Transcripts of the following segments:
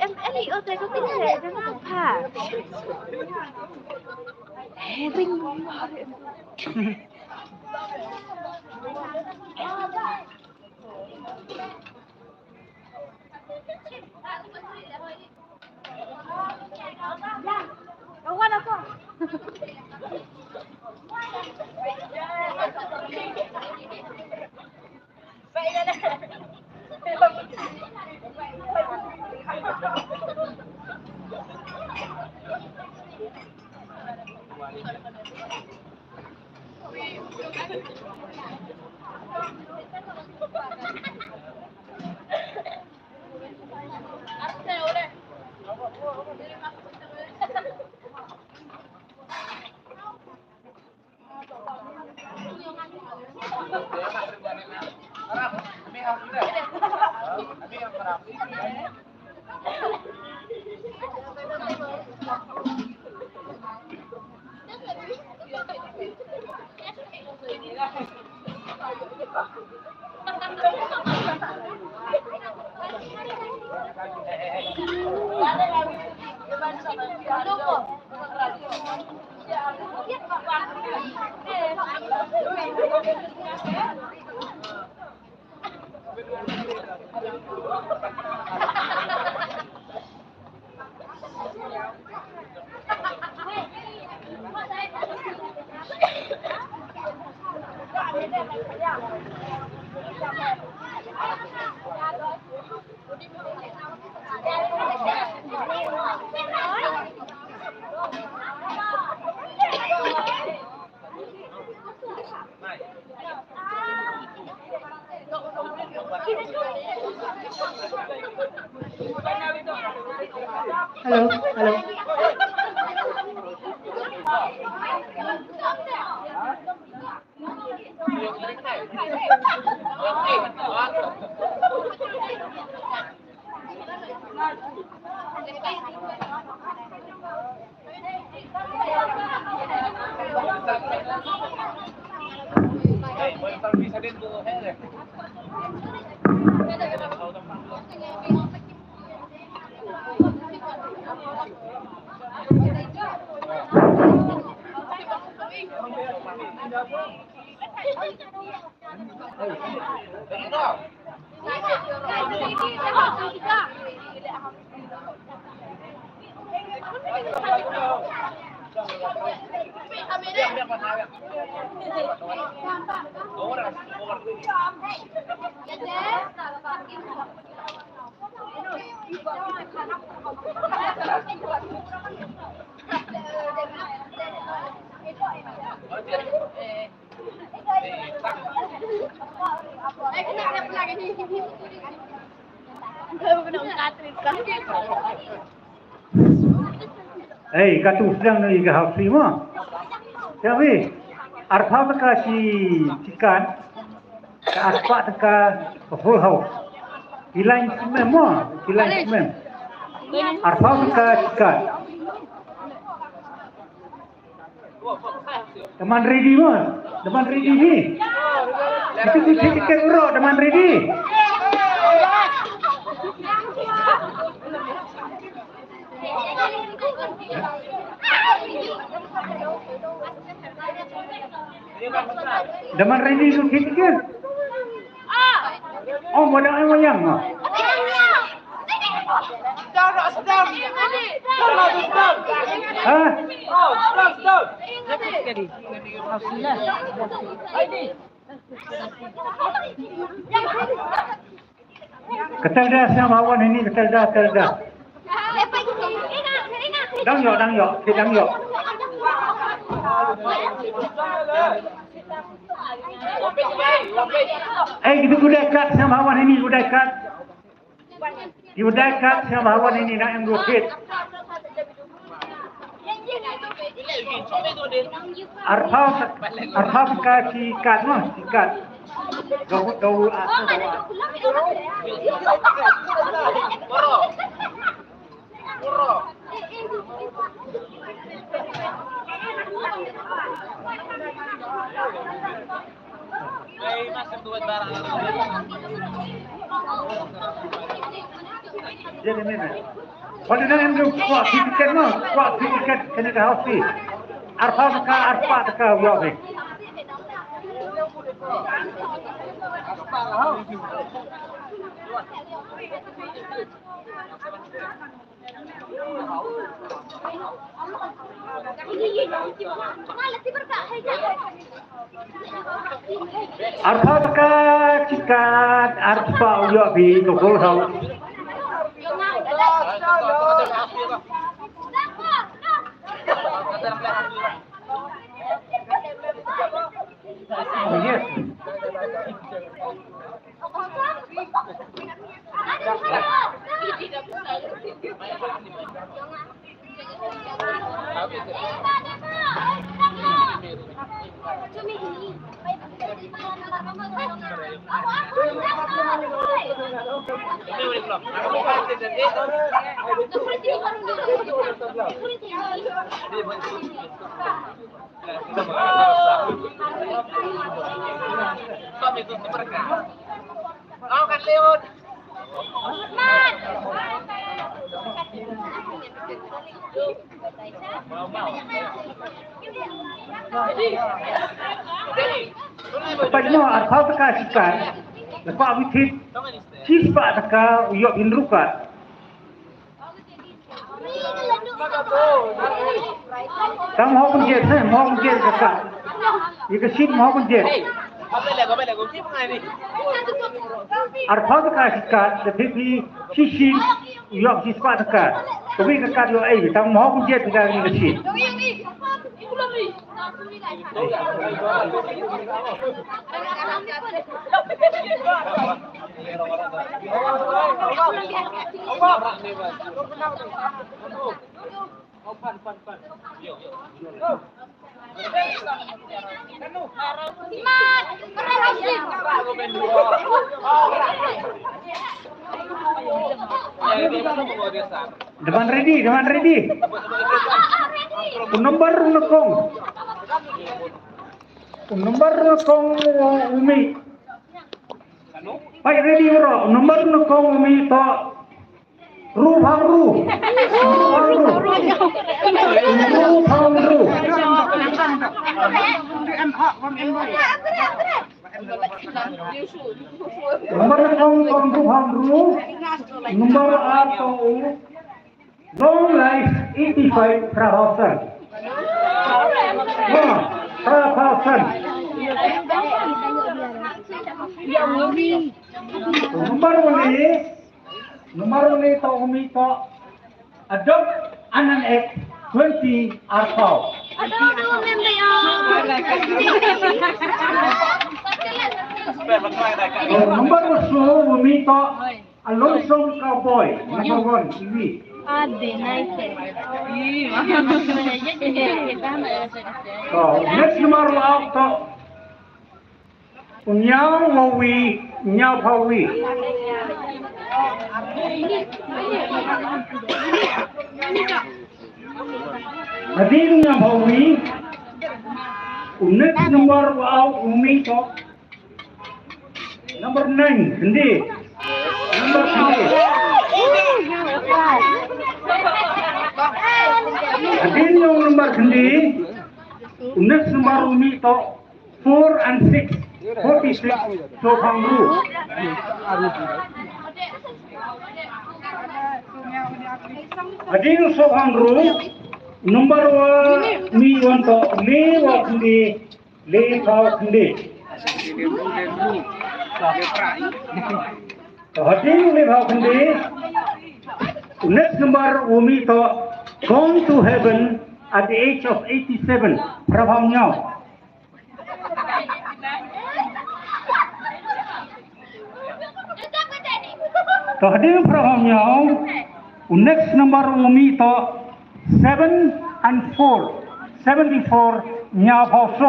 MLI udah ketinggalan dengan apa? Bingung. Kawan aku. Halo, halo. Hey, katu sedang ni ke hafsi mah? Tapi, arfa teka si cikan, ke aspak teka full house. Kilain semem mah, kilain semem. Arfa teka cikan. Teman ready mah, teman ready ni. Itu kunci tiket urut teman ready. Deman ready tu tiket. Oh, modal wayang mah. Sedang. Hah? Sedang. Ketel dah sama awan ini, ketel dah. Đang dọ, thì đang dọ. Gitu udah cut sama awan ini udah cut. Udah cut sama awan ini nak yang roket. Arthau ka sikat no, sikat. Gau jadi mana? Kalau dah yang kuat tiket no, kuat tiket kena dah hosti. Arthau ka buat ni. Arthau ka cikat arthau yo bi kokol hau. Yes. Kau kan Leon. Pagno arthau ka sikat. Lepas witit cispa taka uyok indruka. Kamu mau penjet, mau penjet kakak. Ika sit mau penjet. Kau bela, kau sih pengai ni. Arthau ka sikat, tetapi sisi uyok cispa taka. Tapi kakak yo kamu mau penjet kakak ika sit. Depan ready. Nomor nukong umi. Baik ready bro. Nomor nukong umi to. Ru. Nomor nukong ru. Nomor atau long life 85 Prabhausan. Prabhausan. Nomor ini to umi to adopt anan ek 20 arthau. Nomor usul umi to alonsong cowboy. Nomor 1 ini. Next nomor out to Nyau Pawi. Hadin Nyau Pawi. Next nomor out umi to number 9 Kendi. Number 9. Hadin yung nomor Kendi. Next nomor umi to 4 and 6. 46 Sophangru. Hadin Sophangru number 1 mi wanto le wakndi le khawndi. Hadin le khawndi. Next number umi to gone to heaven at the age of 87 พระพองเงาต่อเดือนพระพองเงา next number umi to 7 and 4 74 เงาพอโซ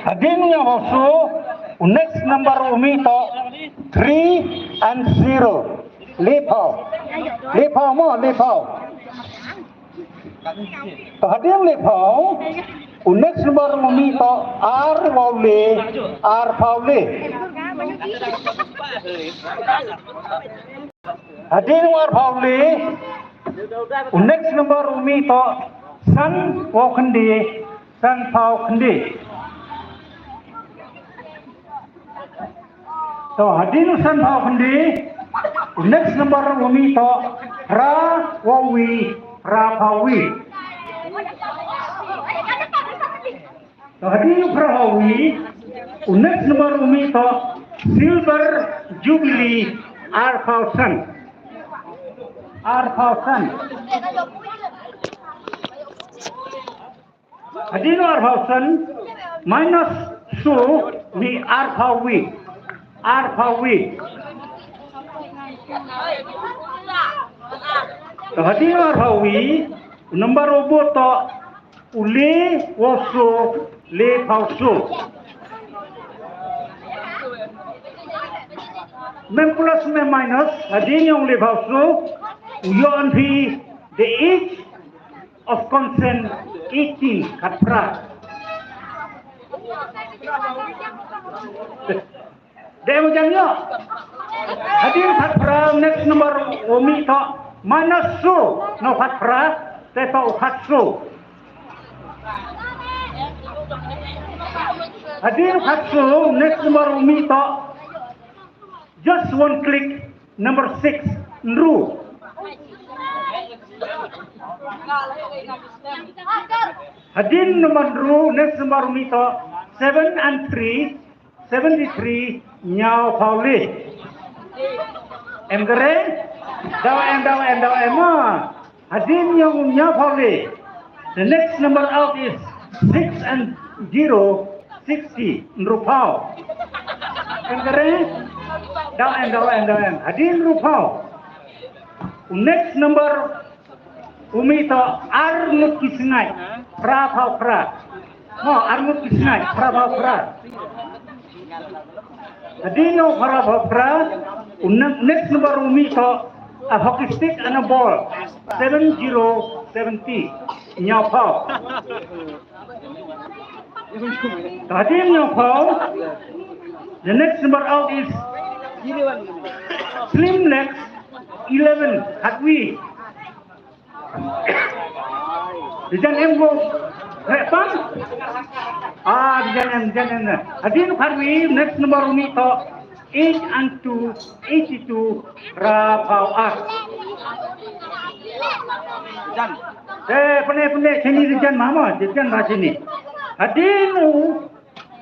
Adin yang also next number umi to 3 and 0 lepau mo lepau to hadin lepau next number umi to r paule hadin war paule next number umi to san wakandi san pau kandi to hadin san pau kandi next number umi to ra wawi ra pawi to hadin pra wawi next number umi to silver jubilee r thousand hadin r thousand minus so mi r pawi to hadin r pawi number obo to ule woso le pauso mem plus mem minus hadin yung le pauso yon pi the age of consent 18 katra demo janyo hadin katra next number omi to minus so no katra te to khatso hadin khatso next number omi to just one click number 6 nru hadin number nru next number omi to 7 and 3 73 nyao pauli em kere daw em hadin yung nyao pauli the next number out is 6 and 0 60 nrupao em kere daw em hadin nrupao next number umi to arnut kisngai pra phao pra no arnut kisngai pra phao pra hadin yung pra phao pra next number umi to a hockey stick and a ball 70 nyao phao hadin nyao phao the next number out is slim legs 11 hatwi dijan em go repang dijan em hadin hatwi next number umi to 8 and 2 82 ra phao ar jan pene sini dijan mama dijan ra sini hadin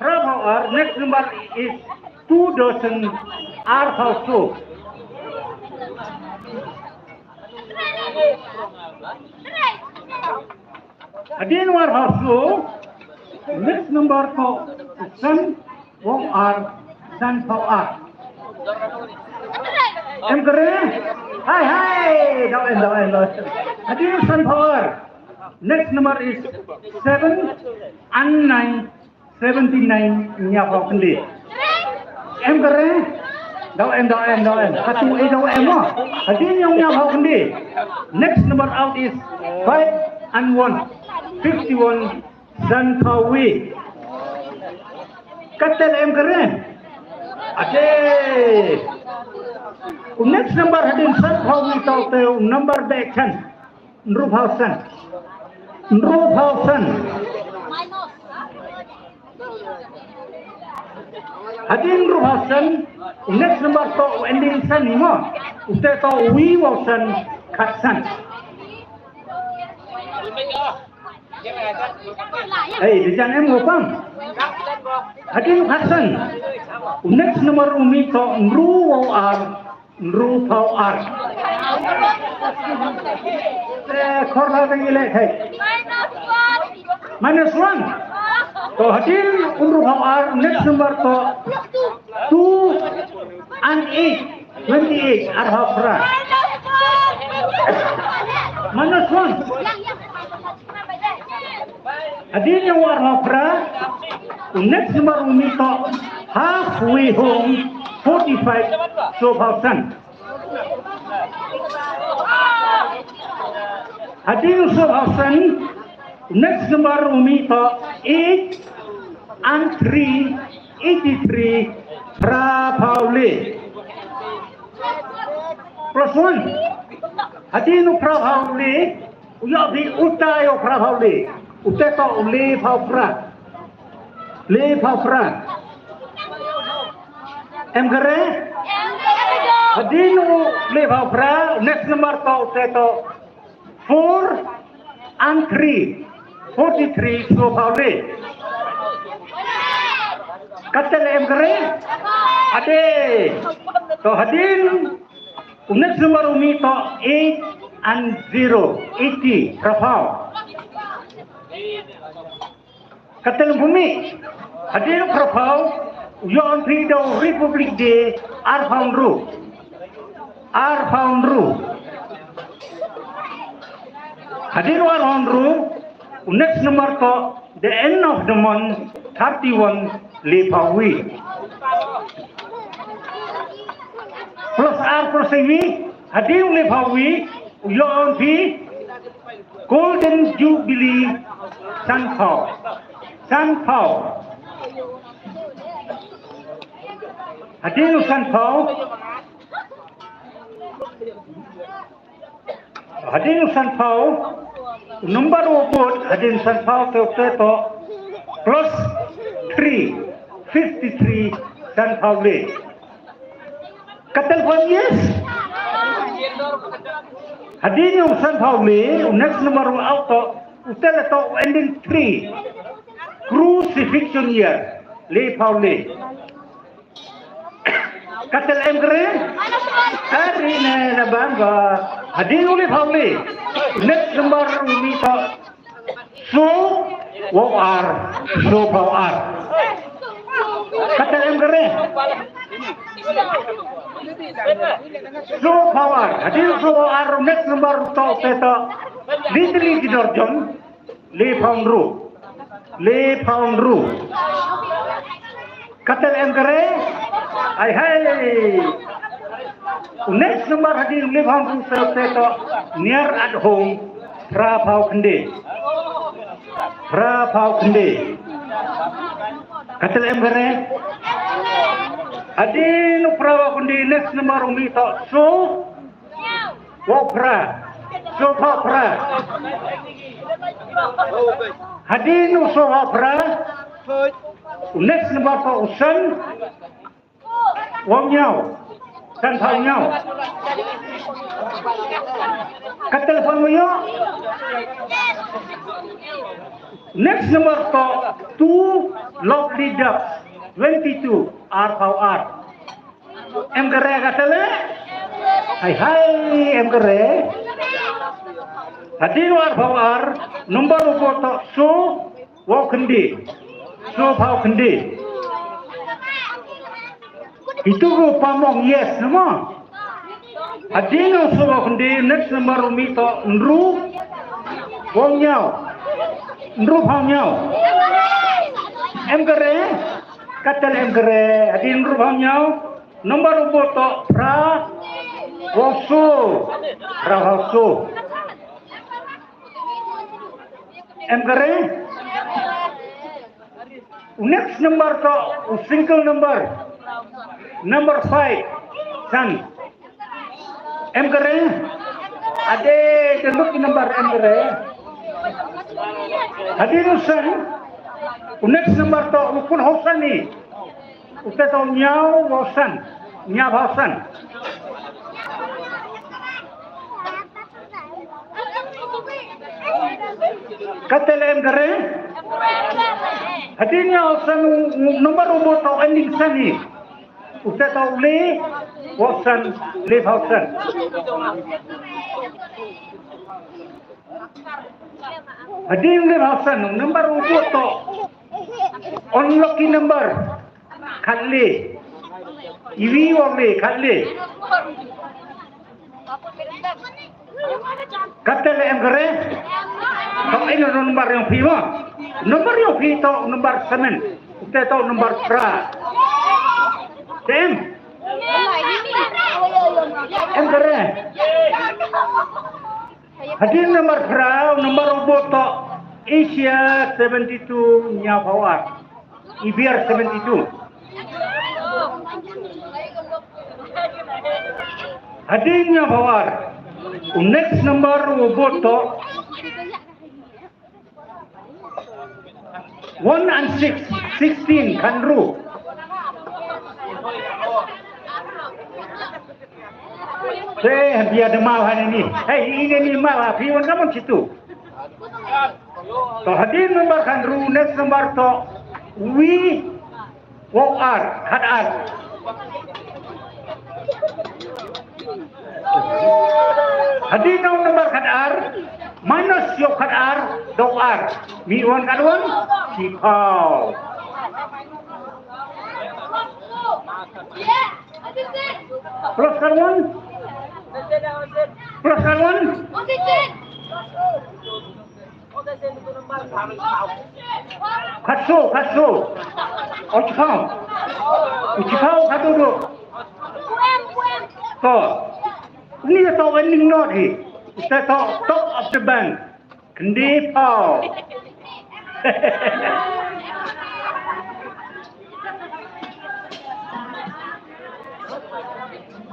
ra phao ar next number is 2 dozen r phao so hadin war phao so next number to san wong ar san phao ar em kere hai daw em hadin san phao ar next number is 7 and 9 79 nya phao kandi em kere daw em katu daw em hadin yung nya phao kandi next number out is 5 and 1 51 san phao wi katel em kere ade next number hadin san phao wi to number direction nru phao san hadin nru phao san next number to ending san ni mo ute to wi wa san khat san dijan em ngopang hadin khat san next number umi to nru wa ar Nru Pau R. Korla tengile hai. -1. So hadir Nru Pau R next number to 2 and 8. 28 Arhapra. -1. Hadir yang Arhapra next number umito halfway home 45 Sobhausan. Hadir Sobhausan next number umito 8 and 3 83 Prapaule. +1. Hadir Prapaule uyabi utayo Prapaule. Uteto le Paupra. Le Paupra. Emgare? Hadinu le Paupra. Next number to uteto 4 and 3. 43 so Paule. Katel emgare? Ade. So hadin next number umi to 8 and 0. 80 Rafau. Katel bumi hadir Prapau yon Freedom Republic Day Arfaundru hadir Arfaundru next number to the end of the month 31 Lepawi plus R plus V hadir Lepawi yon Golden Jubilee Sanpao. Hadir Sanpao. Hadir Sanpao. Number upot hadir Sanpao to plus 3 53 Sanpao le. Katel pon yes. Hadir yung Sanpao le next number auto. Utel to ending 3 crucifixion year le Paule katel emgre hari ne na bangga hadin uli Paule next number umi to so war so power katel emgre so power hadin so war next number to teto Little Jordan Le Poundru Katel Emgare hai next number hadir Le Poundru seto near at home Prapau Kende Katel Emgare hadir Prapau Kende next number umito so Wopra Sohapra Hadinu Sohapra next number to Usan Wong Nyau San Pao Nyau Katel Pamuyo next number to 2 Lovely Ducks 22 R Pao R Emgare Katele hai Emgare Hadir war Pawar number upot so Wakandi so Pau Kendi itu go pamong yes nama hadir so Wakandi next number umito Nru Wong Nyau Nru Pau Nyau Emgare Katel Emgare hadir Nru Pau Nyau number upot Pra Rahoso Emgare next number to single number 5 San Emgare ade the look number Emgare hadir San next number to ukun Hosani uteto Nyau Hosan Katel Emgare hadirnya sang nomor umur tau ending sani usia tau le Watson, Leifhausen. Hading Leifhausen, number ubut to. Unlucky number. Khalli. Iwi wali Khalli. Kata le emgere. Kau ini number yang piwa. Number yang pi to number 7. Kita to number 3. Tem. Emgere. Hadir nomor berapa? Nomor ubut to Asia 72 Nyawawar. Ibiar 72. Hadir Nyawawar. Next number ubut to 1 and 6, 16 Kanru. Saya biar demam hari ini. Ini malah piwan kamu situ. So hadir nomor Kanru, next number to we WR Kadar. Hadir nomor Kadar minus yo Kadar WR. Miwan kaduan Sipau. Plus kaduan. Plus kawan. Katsu. Uchipau katu do. To. Ini to winning note hi. Kita to top of the bank. Kendi pau.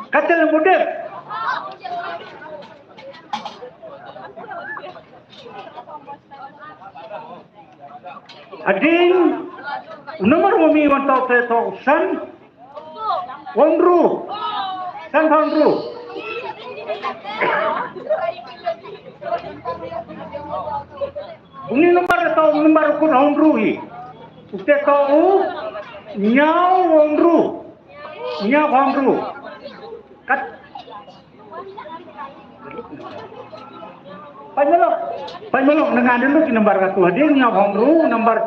Kata mudah. Adin nomor bumi untuk teto san wongru san wongru ini nomor atau nomor kun wongru hi teto nyau wongru kat Panjalok dengan dulu ki nomor katu hadir nya Hongru nomor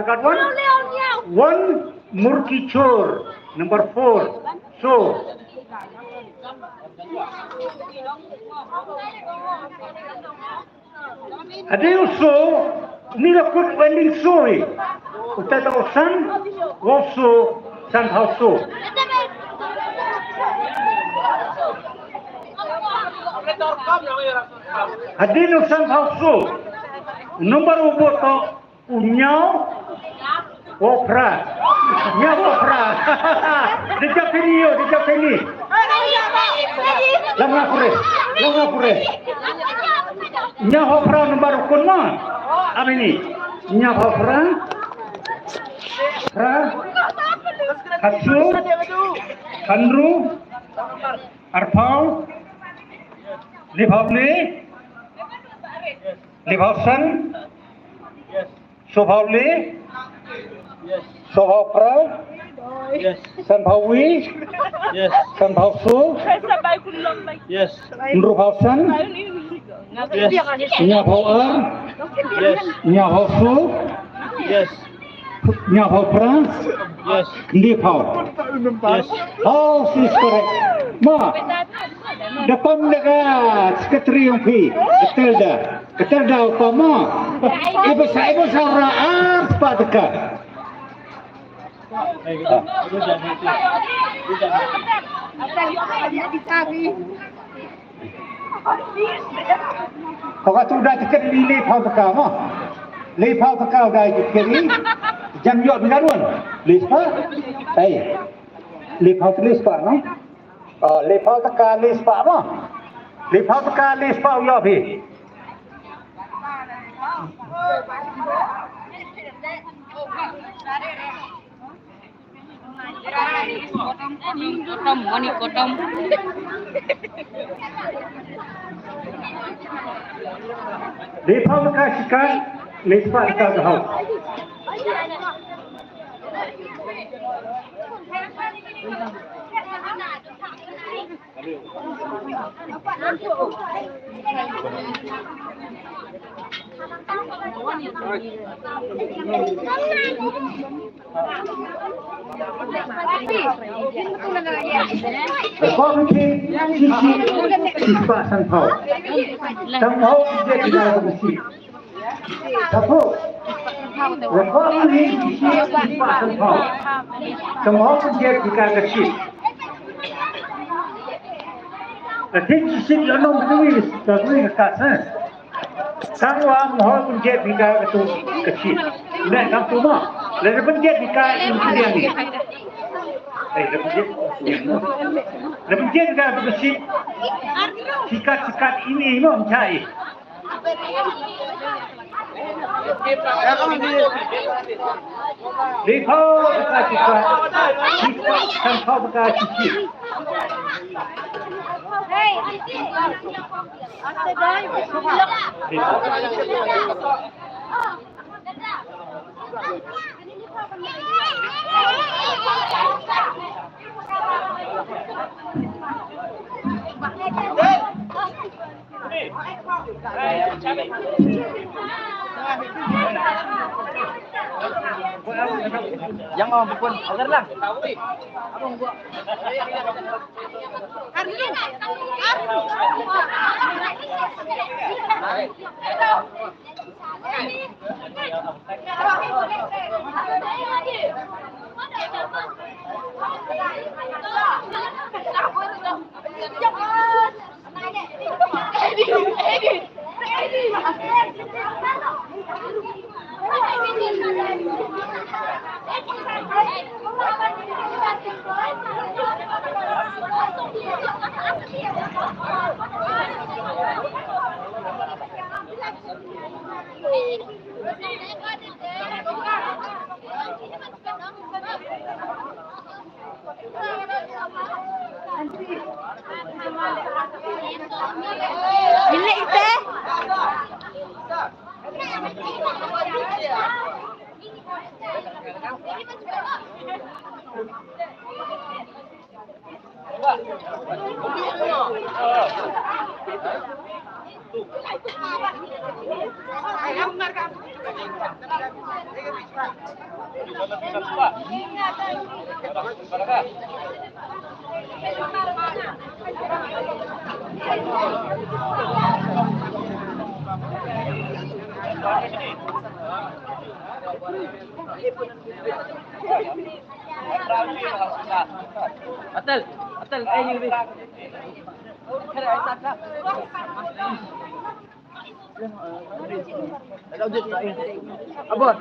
katwan 1 Murkichur nomor 4 so hadir so ni lakut wending sorry uta tausan woso san hauso hadir nusan hauso nomor ubut to unyau wopra deja peni lama pure nya wopra nomor kun ma amini nya wopra katsu kanru arpau Leifhausen, Sovauli, Sovapra, Sanpawi, Sanpausu, Nruhausen, Nyapauer, Nyapausu, Nyapapra, Leifhau. All is correct. Ma. Depan dekat sekretari yang pi, ketelda utama. Ibu saudara apa dekat? Kau kata sudah dekat di Leifhau dekat mah? Leifhau dekat dah dekat ni. Jam jauh benaruan. Leifhau, Leifhau tulis pak, no? Leifhau tekan list pak apa? Leifhau tekan list pak ya pi. Kotam. Leifhau tekan sikan list pak tekan tahu. Berkomitmen sisi siswa sanhau. Sanhau dia tidak bersih. Satu. Berkomitmen sisi siswa sanhau. Sanhau dia tidak bersih. Tapi sisi yang non bersih, tapi kasar. Sanhau mahal pun dia tidak kecil. Nek kampung mah, lalu pun dia tidak ini ni. Lepas dia juga bersih sikat-sikat ini memang cai. Lekau sikat-sikat tanpa bekas cuci. Hey, Yang mau pun agar lang. Bilik teh. Atal, ini lebih. Abot.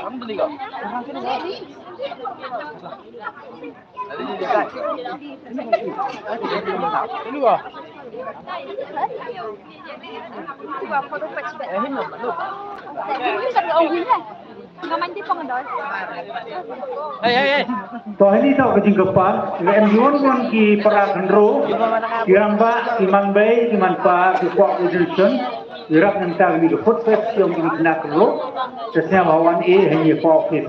Kamu beli kok? Ini kok? Toh ini tahu kejengkepan, MUN pun ki para kendro, kiramba, kiman bay, kiman pa, kikuak Indonesia, irap nentang di food fest yang kena kendro, sesnya bawan hanya office.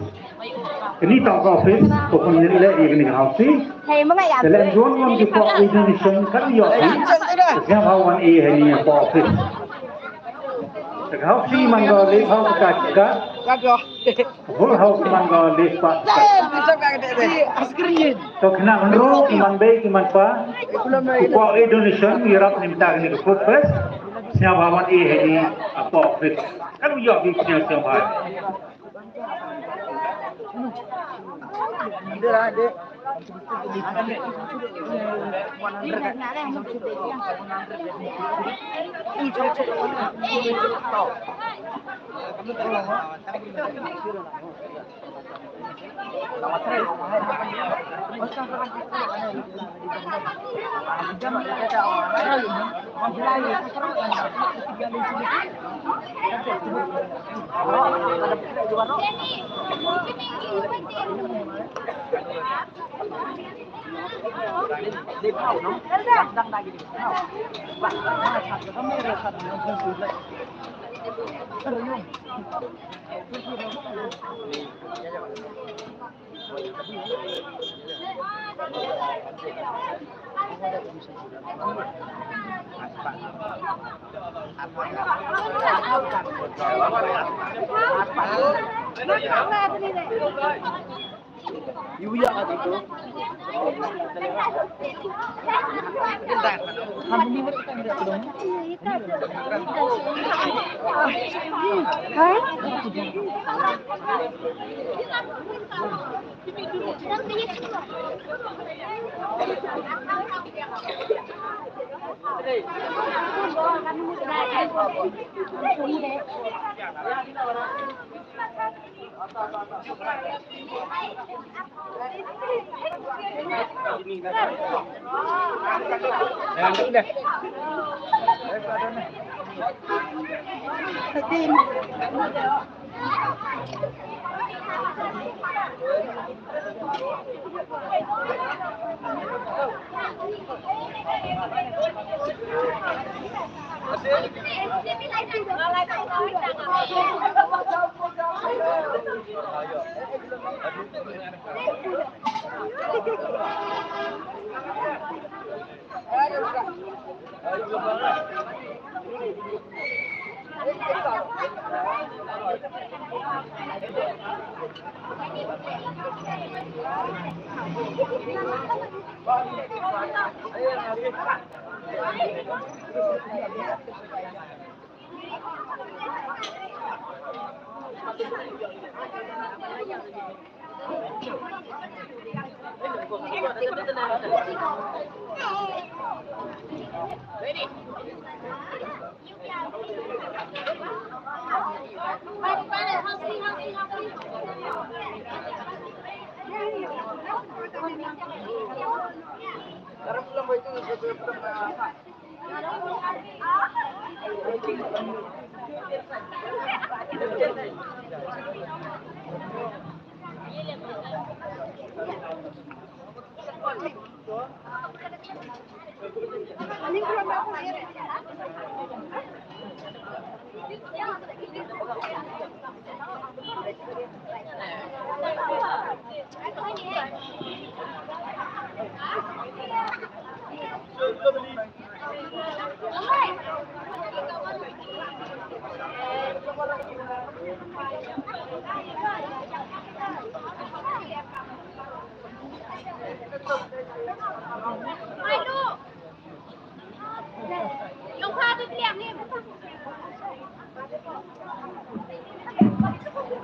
Ini tahu office, pokoknya nilai ini house. Hey, mga yan. Dalam MUN pun kikuak Indonesia kan yoki, sesnya bawan hanya office. House si mangga le house kacika, whole house mangga le pas. So kena menro kiman bay kiman pa, kuat Indonesia Iraq ni minta ni food fest, siapa bawan ini apa office, kalau yo di sini siapa. Yuya at ito.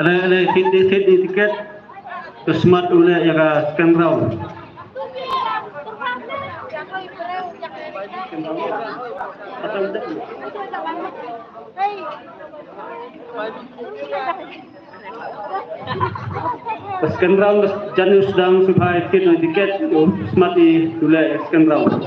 Ada tiket kesmat oleh yang scan round. Scan round jangan sedang supaya tiket kesmat oleh scan round.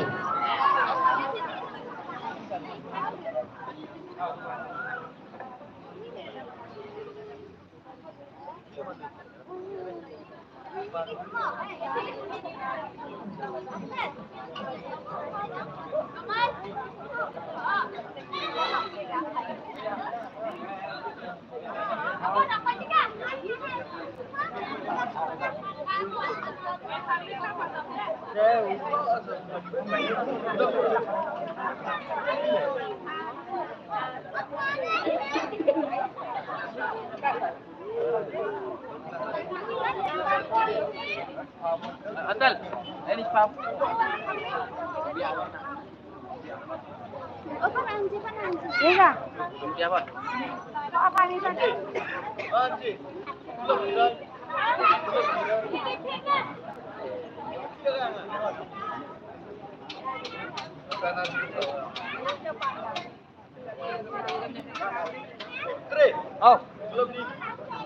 Adal, ini spam. Iya. Siapa? Apa nih tadi? Anji. Oh, belum di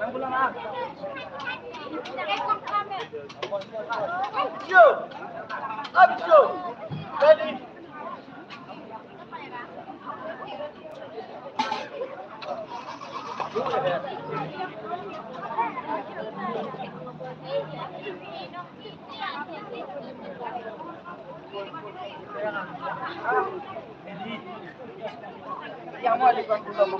Main bola lah. Action! Action! Ready? Yang mau di bangku sama.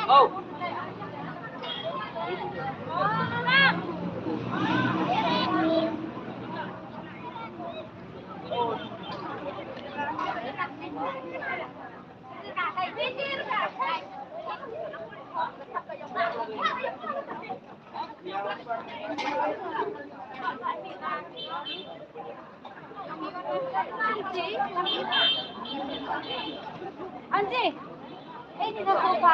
Oh. Anji, ini dah sofa.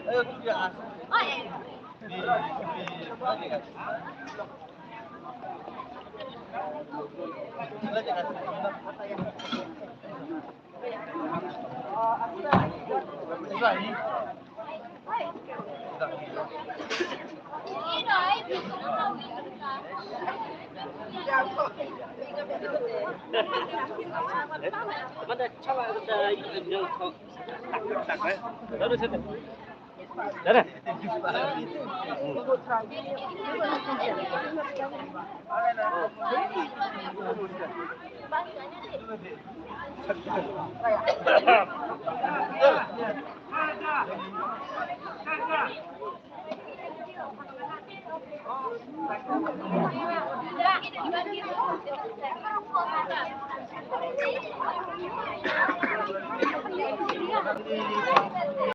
Ayo tu dia. Mana coba kita yang tak tak. Lalu saya. Dah.